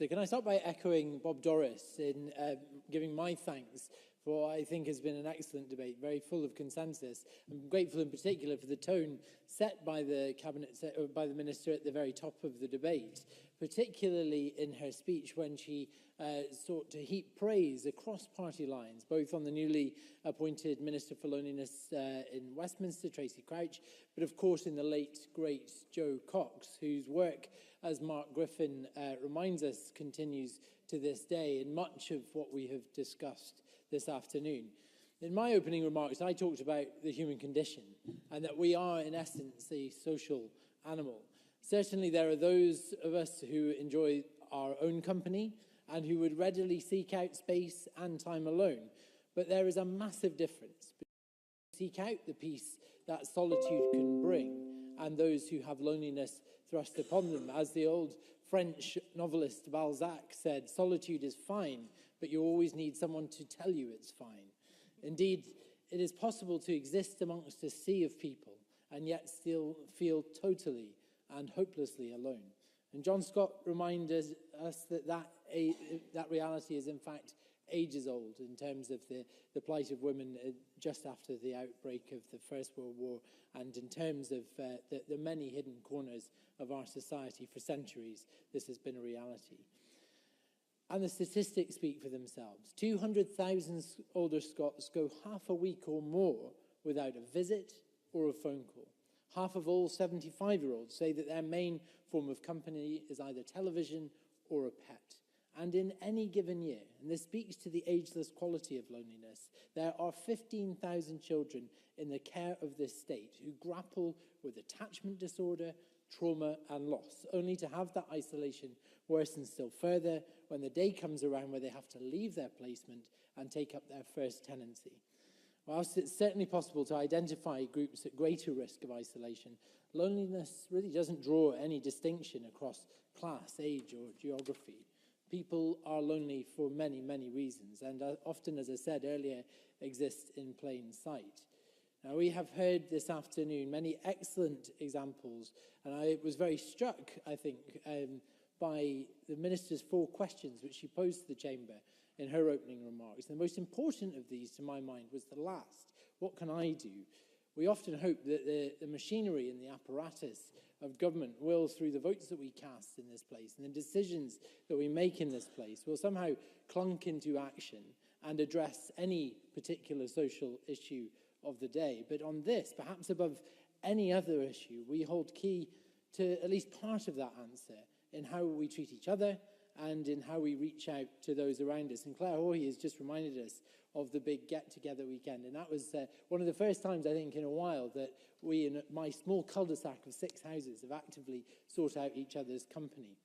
So can I start by echoing Bob Doris in giving my thanks for what I think has been an excellent debate, very full of consensus. I'm grateful in particular for the tone set by the by the Minister at the very top of the debate, particularly in her speech when she sought to heap praise across party lines, both on the newly appointed Minister for Loneliness in Westminster, Tracy Crouch, but of course in the late, great Jo Cox, whose work, as Mark Griffin reminds us, continues to this day in much of what we have discussed this afternoon. In my opening remarks, I talked about the human condition and that we are, in essence, a social animal. Certainly, there are those of us who enjoy our own company and who would readily seek out space and time alone. But there is a massive difference between seek out the peace that solitude can bring and those who have loneliness thrust upon them. As the old French novelist Balzac said, solitude is fine, but you always need someone to tell you it's fine. Indeed, it is possible to exist amongst a sea of people and yet still feel totally and hopelessly alone. And John Scott reminded us that reality is in fact ages old in terms of the plight of women just after the outbreak of the First World War and in terms of the many hidden corners of our society for centuries. This has been a reality. And the statistics speak for themselves. 200,000 older Scots go half a week or more without a visit or a phone call. Half of all 75-year-olds say that their main form of company is either television or a pet. And in any given year, and this speaks to the ageless quality of loneliness, there are 15,000 children in the care of this state who grapple with attachment disorder, trauma and loss, only to have that isolation worsen still further when the day comes around where they have to leave their placement and take up their first tenancy. Whilst it's certainly possible to identify groups at greater risk of isolation, loneliness really doesn't draw any distinction across class, age or geography. People are lonely for many, many reasons and often, as I said earlier, exist in plain sight. Now, we have heard this afternoon many excellent examples, and I was very struck, I think, by the Minister's 4 questions which she posed to the Chamber in her opening remarks. The most important of these, to my mind, was the last. What can I do? We often hope that the machinery and the apparatus of government will, through the votes that we cast in this place and the decisions that we make in this place, will somehow clunk into action and address any particular social issue of the day. But on this, perhaps above any other issue, we hold key to at least part of that answer in how we treat each other and in how we reach out to those around us. And Claire Hawley has just reminded us of the big get-together weekend. And that was one of the first times, I think, in a while that we, in my small cul-de-sac of 6 houses, have actively sought out each other's company.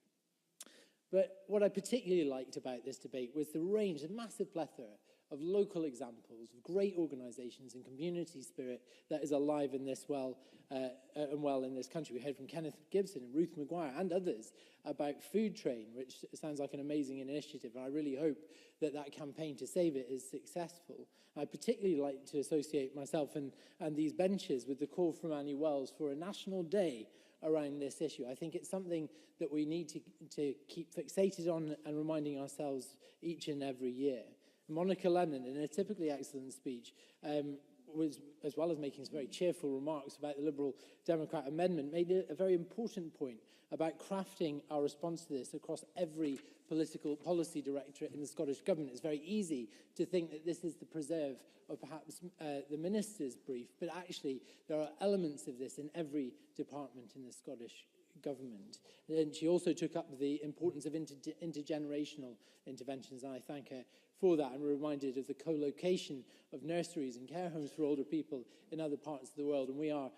But what I particularly liked about this debate was the range, a massive plethora of local examples of great organisations and community spirit that is alive in this well in this country. We heard from Kenneth Gibson and Ruth Maguire and others about Food Train, which sounds like an amazing initiative, and I really hope that that campaign to save it is successful. I particularly like to associate myself and these benches with the call from Annie Wells for a national day around this issue. I think it's something that we need to keep fixated on and reminding ourselves each and every year. Monica Lennon, in a typically excellent speech, was, as well as making some very cheerful remarks about the Liberal Democrat amendment, made a very important point about crafting our response to this across every political policy directorate in the Scottish Government. It's very easy to think that this is the preserve of perhaps the Minister's brief, but actually there are elements of this in every department in the Scottish Government. And she also took up the importance of intergenerational interventions, and I thank her for that. And we're reminded of the co-location of nurseries and care homes for older people in other parts of the world, and we are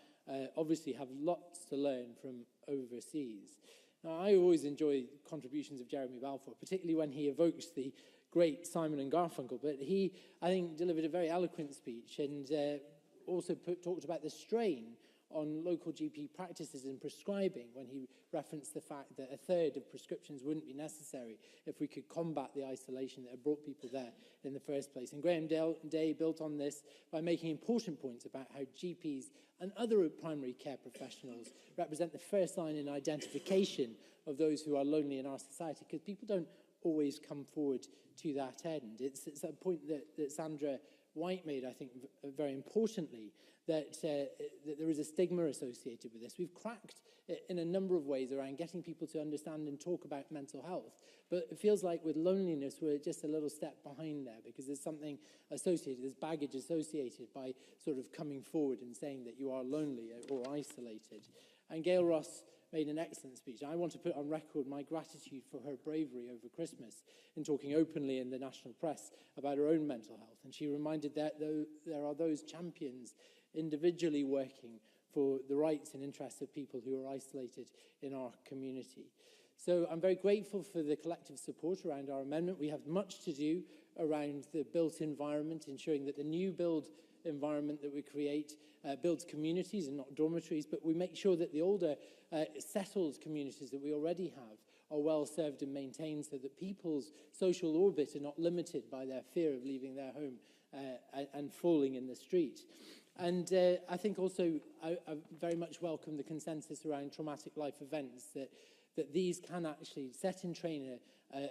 obviously have lots to learn from overseas. Now, I always enjoy contributions of Jeremy Balfour, particularly when he evokes the great Simon and Garfunkel, but he, I think, delivered a very eloquent speech and also talked about the strain on local GP practices and prescribing when he referenced the fact that a third of prescriptions wouldn't be necessary if we could combat the isolation that had brought people there in the first place. And Graham Day built on this by making important points about how GPs and other primary care professionals represent the first line in identification of those who are lonely in our society, because people don't always come forward to that end. It's a point that Sandra White made, I think, very importantly, that there is a stigma associated with this. We've cracked in a number of ways around getting people to understand and talk about mental health, but it feels like with loneliness we're just a little step behind there, because there's something associated, there's baggage associated by sort of coming forward and saying that you are lonely or isolated. And Gail Ross made an excellent speech. I want to put on record my gratitude for her bravery over Christmas in talking openly in the national press about her own mental health. And she reminded that there are those champions individually working for the rights and interests of people who are isolated in our community. So I'm very grateful for the collective support around our amendment. We have much to do around the built environment, ensuring that the new build environment that we create builds communities and not dormitories, but we make sure that the older settled communities that we already have are well served and maintained, so that people's social orbit are not limited by their fear of leaving their home and falling in the street. And I think also I very much welcome the consensus around traumatic life events, that these can actually set in train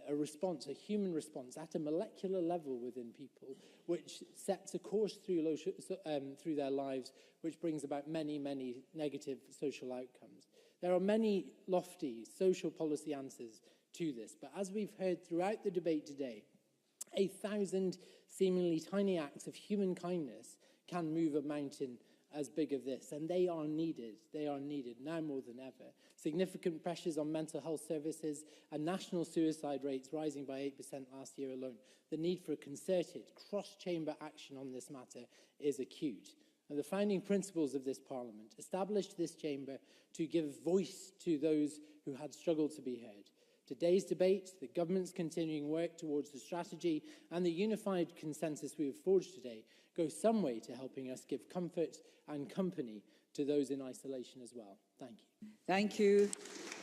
a response, a human response at a molecular level within people, which sets a course through their lives, which brings about many, many negative social outcomes. There are many lofty social policy answers to this, but as we've heard throughout the debate today, 1,000 seemingly tiny acts of human kindness can move a mountain as big as this, and they are needed now more than ever. Significant pressures on mental health services and national suicide rates rising by 8% last year alone. The need for a concerted cross-chamber action on this matter is acute. And the founding principles of this Parliament established this chamber to give voice to those who had struggled to be heard. Today's debate, the government's continuing work towards the strategy, and the unified consensus we have forged today go some way to helping us give comfort and company to those in isolation as well. Thank you. Thank you.